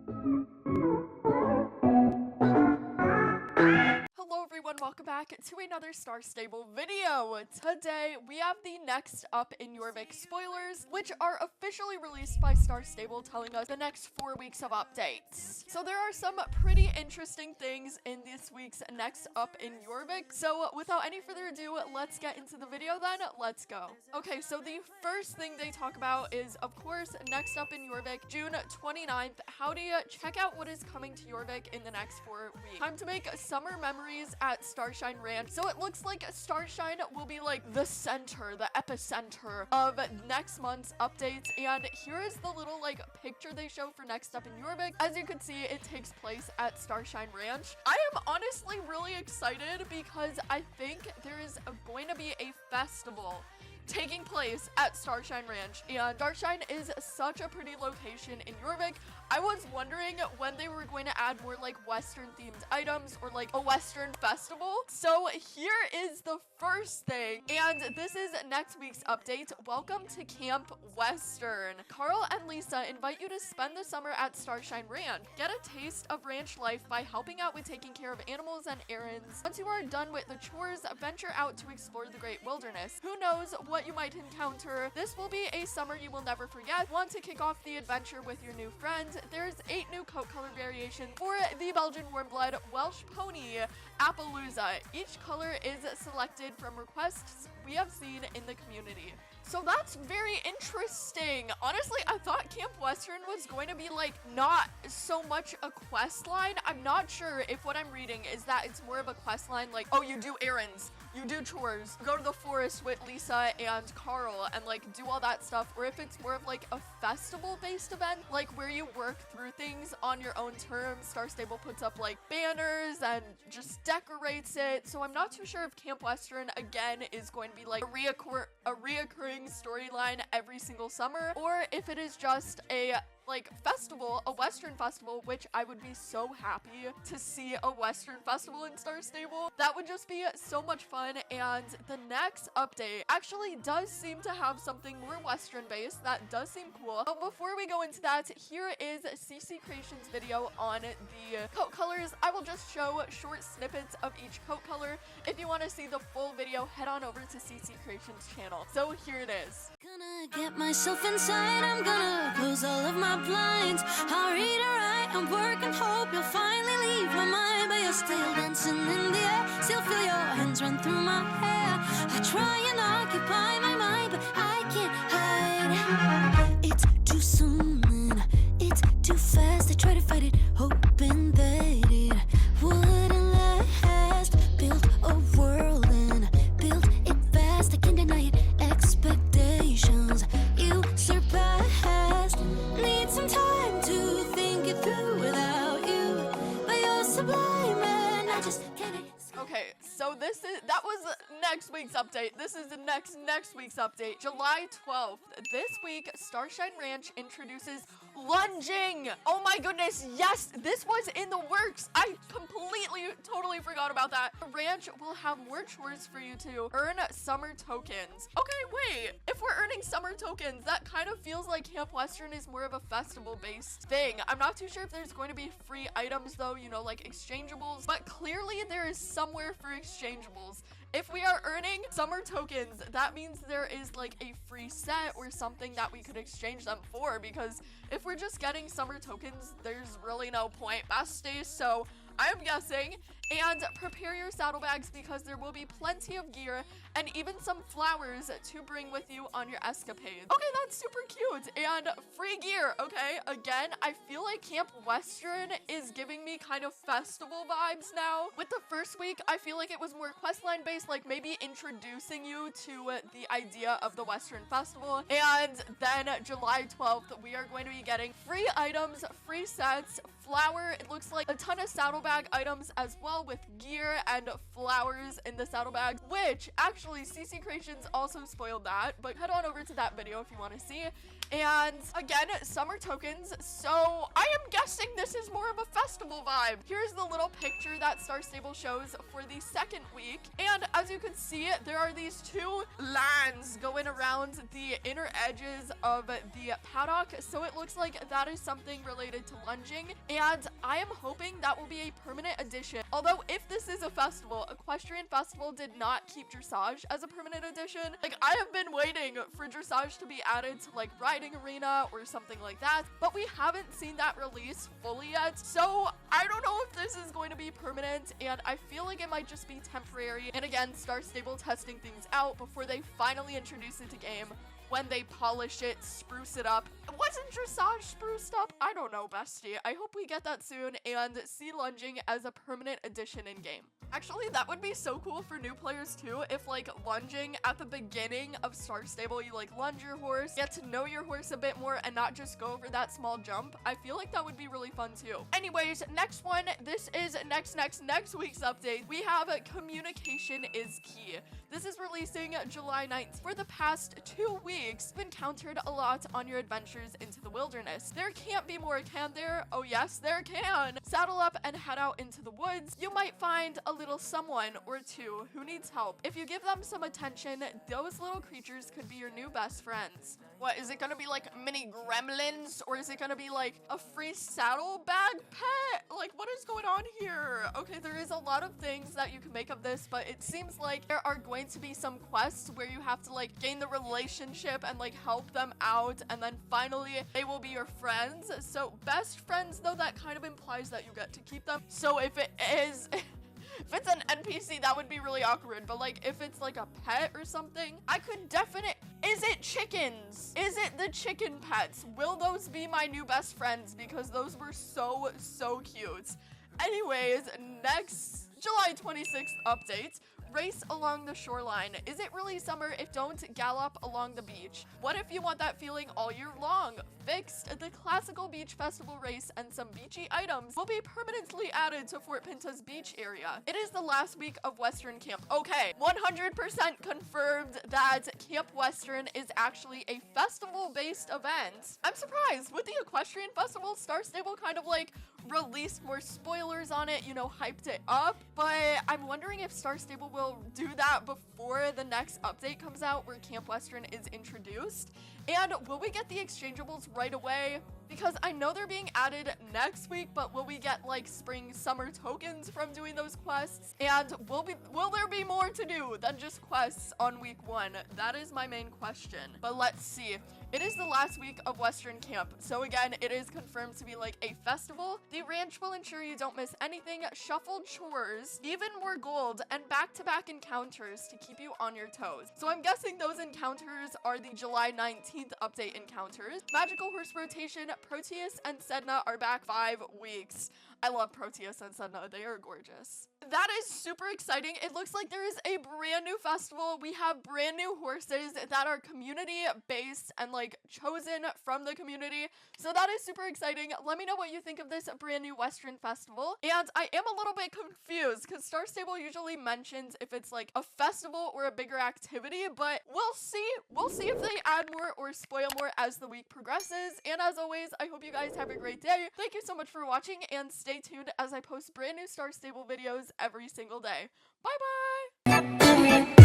Hello everyone, welcome back to another Star Stable video. Today we have the next up in JORVIK spoilers, which are officially released by Star Stable, telling us the next 4 weeks of updates. So there are some pretty interesting things in this week's next up in JORVIK. So without any further ado, let's get into the video then. Let's go. Okay, so the first thing they talk about is, of course, next up in JORVIK, June 29th, howdy, check out what is coming to JORVIK in the next 4 weeks. Time to make summer memories at Starshine Ranch. So it looks like Starshine will be like the center, the epicenter of next month's updates. And here is the little like picture they show for next up in JORVIK. As you can see, it takes place at Starshine Ranch. I am honestly really excited because I think there is going to be a festival taking place at Starshine Ranch, and Starshine is such a pretty location in JORVIK. I was wondering when they were going to add more like Western themed items or like a Western festival. So here is the first thing, and this is next week's update. Welcome to Camp Western. Carl and Lisa invite you to spend the summer at Starshine Ranch. Get a taste of ranch life by helping out with taking care of animals and errands. Once you are done with the chores, venture out to explore the great wilderness. Who knows what you might encounter? This will be a summer you will never forget. Want to kick off the adventure with your new friend? There's 8 new coat color variations for the Belgian Warmblood Welsh Pony Appaloosa. Each color is selected from requests we have seen in the community. So that's very interesting. Honestly, I thought Camp Western was going to be like not so much a quest line. I'm not sure if what I'm reading is that it's more of a quest line, like, oh, you do errands, you do chores, go to the forest with Lisa and Carl and like do all that stuff, or if it's more of like a festival based event, like where you work through things on your own terms. Star Stable puts up like banners and just decorates it. So I'm not too sure if Camp Western again is going to be like a reoccurring storyline every single summer, or if it is just a like festival, a Western festival, which I would be so happy to see a Western festival in Star Stable. That would just be so much fun. And the next update actually does seem to have something more Western based. That does seem cool. But before we go into that, here is CC Creations video on the coat colors. I will just show short snippets of each coat color. If you want to see the full video, head on over to CC Creations channel. So here it is. Gonna get myself inside, I'm gonna close all of my blinds. I'll read and write and work and hope you'll finally leave my mind. But you're still dancing in the air, still feel your hands run through my hair. I try and occupy my mind, but I can't hide. It's too soon and it's too fast. I try to fight it, hoping that it wouldn't last. Built a world and built it fast. I can't deny it, expectations you surpassed. Need some time to think it through without you, but you're sublime and I just can't. Okay, so that was next week's update. This is the next week's update, July 12th. This week, Starshine Ranch introduces lunging. Oh my goodness, yes, this was in the works. I totally forgot about that. The ranch will have more chores for you to earn summer tokens. Okay, wait, if we're earning summer tokens, that kind of feels like Camp Western is more of a festival-based thing. I'm not too sure if there's going to be free items though, you know, like exchangeables, but clearly there is somewhere for exchangeables. If we are earning summer tokens, that means there is like a free set or something that we could exchange them for, because if we're just getting summer tokens, there's really no point, besties. So I'm guessing, and prepare your saddlebags because there will be plenty of gear and even some flowers to bring with you on your escapades. Okay, that's super cute, and free gear. Okay, again, I feel like Camp Western is giving me kind of festival vibes now. With the first week, I feel like it was more questline based, like maybe introducing you to the idea of the Western Festival, and then July 12th, we are going to be getting free items, free sets, flower. It looks like a ton of saddlebag items as well, with gear and flowers in the saddlebags, which actually CC Creations also spoiled that, but head on over to that video if you want to see. And again, summer tokens, so I am guessing this is more of a festival festival vibe. Here's the little picture that Star Stable shows for the second week. And as you can see, there are these two lines going around the inner edges of the paddock. So it looks like that is something related to lunging. And I am hoping that will be a permanent addition. Although if this is a festival, Equestrian Festival did not keep dressage as a permanent addition. Like, I have been waiting for dressage to be added to like riding arena or something like that, but we haven't seen that release fully yet. So I don't know if this is going to be permanent, and I feel like it might just be temporary. And again, Star Stable testing things out before they finally introduce it to game. When they polish it, spruce it up. Wasn't dressage spruced up? I don't know, bestie. I hope we get that soon and see lunging as a permanent addition in game. Actually, that would be so cool for new players too, if like lunging at the beginning of Star Stable, you like lunge your horse, get to know your horse a bit more and not just go over that small jump. I feel like that would be really fun too. Anyways, next one, this is next week's update. We have communication is key. This is releasing July 9th. For the past 2 weeks, you've encountered a lot on your adventures into the wilderness. There can't be more, can there? Oh yes, there can. Saddle up and head out into the woods. You might find a little someone or two who needs help. If you give them some attention, those little creatures could be your new best friends. What, is it gonna be like mini gremlins, or is it gonna be like a free saddlebag pet? Like, what is going on here? Okay, there is a lot of things that you can make of this, but it seems like there are going to be some quests where you have to like gain the relationship and like help them out, and then finally they will be your friends. So best friends, though, that kind of implies that you get to keep them. So if it is if it's an NPC, that would be really awkward, but like if it's like a pet or something, I could definitely. Is it chickens? Is it the chicken pets? Will those be my new best friends? Because those were so cute. Anyways, next July 26th update. Race along the shoreline. Is it really summer if don't gallop along the beach? What if you want that feeling all year long? Fixed. The classical beach festival race and some beachy items will be permanently added to Fort Pinta's beach area. It is the last week of Western Camp. Okay, 100% confirmed that Camp Western is actually a festival-based event. I'm surprised. With the Equestrian Festival, Star Stable kind of like released more spoilers on it, you know, hyped it up, but I'm wondering if Star Stable will do that before the next update comes out where Camp Western is introduced. And will we get the exchangeables right away? Because I know they're being added next week, but will we get like spring summer tokens from doing those quests? And will there be more to do than just quests on week 1? That is my main question. But let's see. It is the last week of Western Camp, so again, it is confirmed to be like a festival. The ranch will ensure you don't miss anything, shuffled chores, even more gold, and back-to-back encounters to keep you on your toes. So I'm guessing those encounters are the July 19th update encounters. Magical Horse Rotation, Proteus and Sedna are back 5 weeks. I love Proteus and Sedna, they are gorgeous. That is super exciting. It looks like there is a brand new festival. We have brand new horses that are community based and like chosen from the community. So that is super exciting. Let me know what you think of this brand new Western festival. And I am a little bit confused because Star Stable usually mentions if it's like a festival or a bigger activity, but we'll see. We'll see if they add more or spoil more as the week progresses. And as always, I hope you guys have a great day. Thank you so much for watching, and stay tuned as I post brand new Star Stable videos every single day. Bye bye!